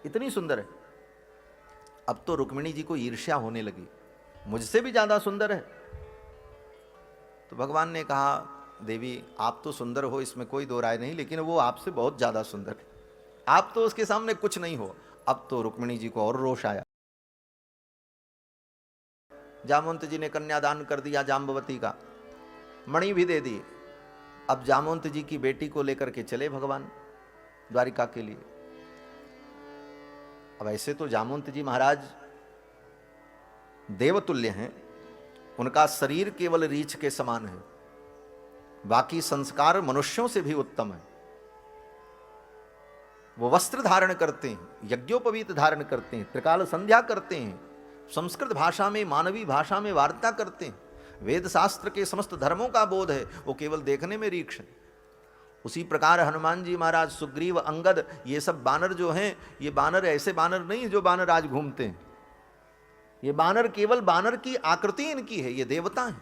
इतनी सुंदर है। अब तो रुक्मिणी जी को ईर्ष्या होने लगी, मुझसे भी ज्यादा सुंदर है। तो भगवान ने कहा, देवी आप तो सुंदर हो, इसमें कोई दो राय नहीं, लेकिन वो आपसे बहुत ज्यादा सुंदर है, आप तो उसके सामने कुछ नहीं हो। अब तो रुक्मिणी जी को और रोष आया। जामवंत जी ने कन्यादान कर दिया, जाम्बवती का मणि भी दे दी। अब जामवंत जी की बेटी को लेकर के चले भगवान द्वारिका के लिए। अब ऐसे तो जामवंत जी महाराज देवतुल्य हैं, उनका शरीर केवल रीछ के समान है, बाकी संस्कार मनुष्यों से भी उत्तम है। वो वस्त्र धारण करते हैं, यज्ञोपवीत धारण करते हैं, त्रिकाल संध्या करते हैं, संस्कृत भाषा में, मानवी भाषा में वार्ता करते हैं, वेद शास्त्र के समस्त धर्मों का बोध है, वो केवल देखने में रीक्ष है। उसी प्रकार हनुमान जी महाराज, सुग्रीव, अंगद, ये सब बानर जो हैं, ये बानर ऐसे बानर नहीं जो बानर आज घूमते हैं। ये बानर केवल बानर की आकृति इनकी है, ये देवता हैं,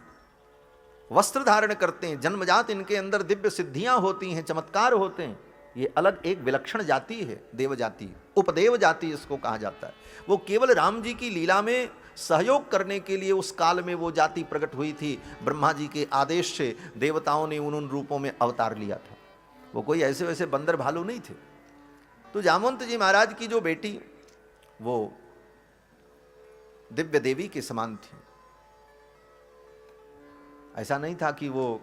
वस्त्र धारण करते हैं, जन्मजात इनके अंदर दिव्य सिद्धियां होती हैं, चमत्कार होते हैं। ये अलग एक विलक्षण जाति है, देव जाति, उपदेव जाति इसको कहा जाता है। वो केवल राम जी की लीला में सहयोग करने के लिए उस काल में वो जाति प्रकट हुई थी। ब्रह्मा जी के आदेश से देवताओं ने उन रूपों में अवतार लिया था, वो कोई ऐसे वैसे बंदर भालू नहीं थे। तो जामवंत जी महाराज की जो बेटी, वो दिव्य देवी के समान थी। ऐसा नहीं था कि वो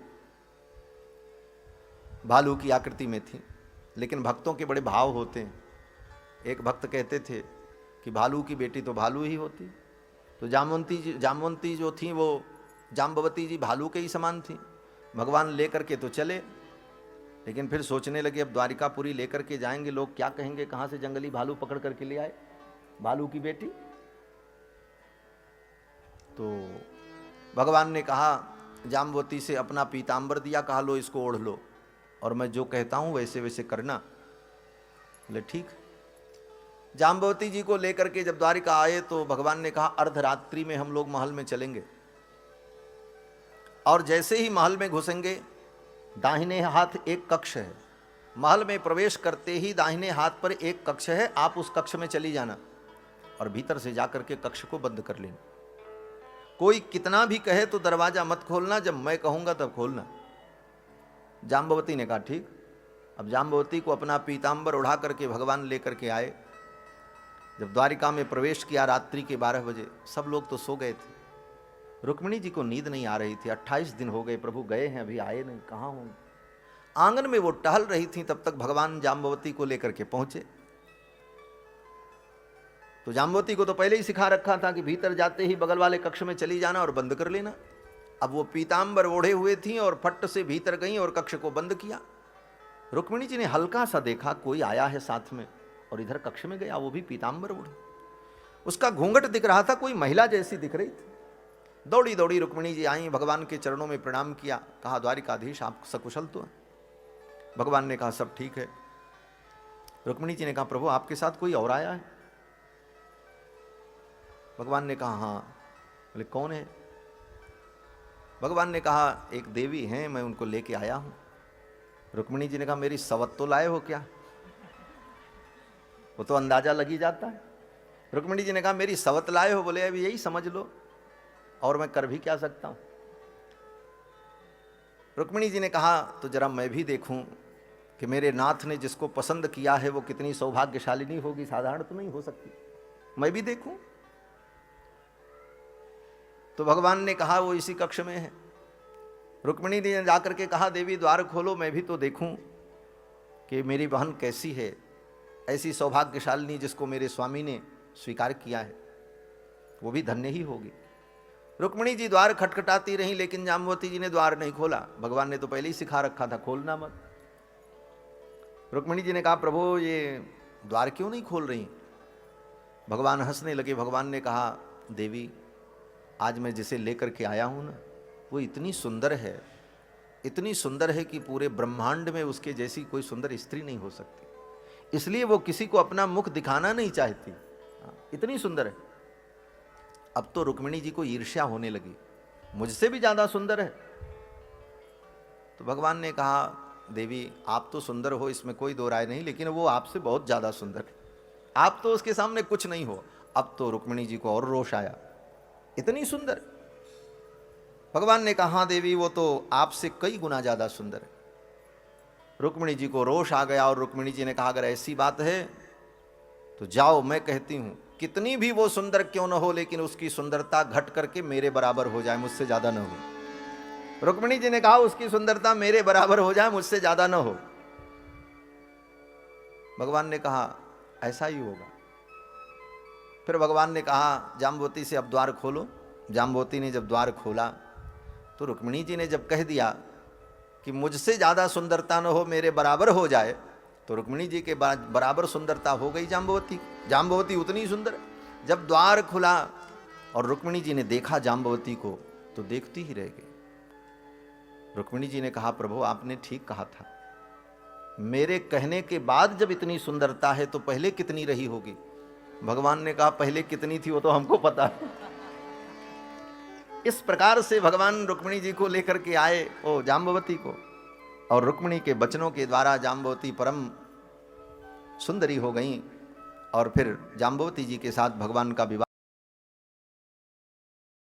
भालू की आकृति में थी, लेकिन भक्तों के बड़े भाव होते हैं। एक भक्त कहते थे कि भालू की बेटी तो भालू ही होती। तो जामवंती जो थी, वो जाम्बवती जी भालू के ही समान थी। भगवान लेकर के तो चले, लेकिन फिर सोचने लगे अब द्वारिकापुरी लेकर के जाएंगे, लोग क्या कहेंगे, कहाँ से जंगली भालू पकड़ करके ले आए भालू की बेटी। तो भगवान ने कहा जाम्बवती से, अपना पीतांबर दिया, कहा लो इसको ओढ़ लो, और मैं जो कहता हूं वैसे वैसे करना। बोले ठीक। जाम्बवती जी को लेकर के जब द्वारिका आए तो भगवान ने कहा अर्धरात्रि में हम लोग महल में चलेंगे, और जैसे ही महल में घुसेंगे, दाहिने हाथ एक कक्ष है, महल में प्रवेश करते ही दाहिने हाथ पर एक कक्ष है, आप उस कक्ष में चली जाना और भीतर से जाकर के कक्ष को बंद कर लेना। कोई कितना भी कहे तो दरवाजा मत खोलना, जब मैं कहूंगा तब खोलना। जाम्बवती ने कहा ठीक। अब जाम्बवती को अपना पीतांबर उड़ा करके भगवान लेकर के आए। जब द्वारिका में प्रवेश किया रात्रि के 12 बजे, सब लोग तो सो गए थे, रुक्मिणी जी को नींद नहीं आ रही थी। 28 दिन हो गए प्रभु गए हैं, अभी आए नहीं, कहाँ होंगे। आंगन में वो टहल रही थी, तब तक भगवान जाम्बवती को लेकर के पहुंचे। तो जाम्बवती को तो पहले ही सिखा रखा था कि भीतर जाते ही बगल वाले कक्ष में चली जाना और बंद कर लेना। अब वो पीतांबर ओढ़े हुए थी और फट से भीतर गई और कक्ष को बंद किया। रुक्मिणी जी ने हल्का सा देखा कोई आया है साथ में, और इधर कक्ष में गया, वो भी पीतांबर ओढ़े। उसका घूंघट दिख रहा था, कोई महिला जैसी दिख रही थी। दौड़ी दौड़ी रुक्मिणी जी आई, भगवान के चरणों में प्रणाम किया, कहा द्वारिकाधीश आप सकुशल तो हैं। भगवान ने कहा सब ठीक है। रुक्मिणी जी ने कहा प्रभु आपके साथ कोई और आया है। भगवान ने कहा हाँ। बोले कौन है। भगवान ने कहा एक देवी हैं, मैं उनको लेके आया हूं। रुक्मिणी जी ने कहा मेरी सवत तो लाए हो क्या, वो तो अंदाजा लगी जाता है। रुक्मिणी जी ने कहा मेरी सवत लाए हो। बोले अभी यही समझ लो, और मैं कर भी क्या सकता हूं। रुक्मिणी जी ने कहा तो जरा मैं भी देखूं कि मेरे नाथ ने जिसको पसंद किया है वो कितनी सौभाग्यशालिनी होगी, साधारण तो नहीं हो सकती, मैं भी देखूं। तो भगवान ने कहा वो इसी कक्ष में है। रुक्मिणी जी ने जाकर के कहा देवी द्वार खोलो, मैं भी तो देखूं कि मेरी बहन कैसी है, ऐसी सौभाग्यशालिनी जिसको मेरे स्वामी ने स्वीकार किया है, वो भी धन्य ही होगी। रुक्मिणी जी द्वार खटखटाती रहीं, लेकिन जाम्बवती जी ने द्वार नहीं खोला। भगवान ने तो पहले ही सिखा रखा था खोलना मत। रुक्मिणी जी ने कहा प्रभु ये द्वार क्यों नहीं खोल रही। भगवान हंसने लगे। भगवान ने कहा देवी आज मैं जिसे लेकर के आया हूं ना, वो इतनी सुंदर है, इतनी सुंदर है कि पूरे ब्रह्मांड में उसके जैसी कोई सुंदर स्त्री नहीं हो सकती, इसलिए वो किसी को अपना मुख दिखाना नहीं चाहती, इतनी सुंदर है। अब तो रुक्मिणी जी को ईर्ष्या होने लगी, मुझसे भी ज्यादा सुंदर है। तो भगवान ने कहा देवी आप तो सुंदर हो, इसमें कोई दो राय नहीं, लेकिन वो आपसे बहुत ज्यादा सुंदर है। आप तो उसके सामने कुछ नहीं हो। अब तो रुक्मिणी जी को और रोष आया, इतनी सुंदर। भगवान ने कहा हाँ देवी, वो तो आपसे कई गुना ज्यादा सुंदर है। रुक्मिणी जी को रोष आ गया और रुक्मिणी जी ने कहा अगर ऐसी बात है तो जाओ, मैं कहती हूं कितनी भी वो सुंदर क्यों न हो, लेकिन उसकी सुंदरता घट करके मेरे बराबर हो जाए, मुझसे ज्यादा न हो। रुक्मिणी जी ने कहा उसकी सुंदरता मेरे बराबर हो जाए, मुझसे ज्यादा न हो। भगवान ने कहा ऐसा ही होगा। फिर भगवान ने कहा जाम्बवती से अब द्वार खोलो। जाम्बवती ने जब द्वार खोला तो रुक्मिणी जी ने जब कह दिया कि मुझसे ज्यादा सुंदरता न हो, मेरे बराबर हो जाए, तो रुक्मिणी जी के बराबर सुंदरता हो गई जाम्बवती। जाम्बवती उतनी सुंदर। जब द्वार खुला और रुक्मिणी जी ने देखा जाम्बवती को तो देखती ही रह गई। रुक्मिणी जी ने कहा प्रभु आपने ठीक कहा था, मेरे कहने के बाद जब इतनी सुंदरता है तो पहले कितनी रही होगी। भगवान ने कहा पहले कितनी थी वो तो हमको पता है। इस प्रकार से भगवान रुक्मिणी जी को लेकर के आए ओ जाम्बवती को, और रुक्मिणी के वचनों के द्वारा जाम्बवती परम सुंदरी हो गई। और फिर जाम्बवती जी के साथ भगवान का विवाह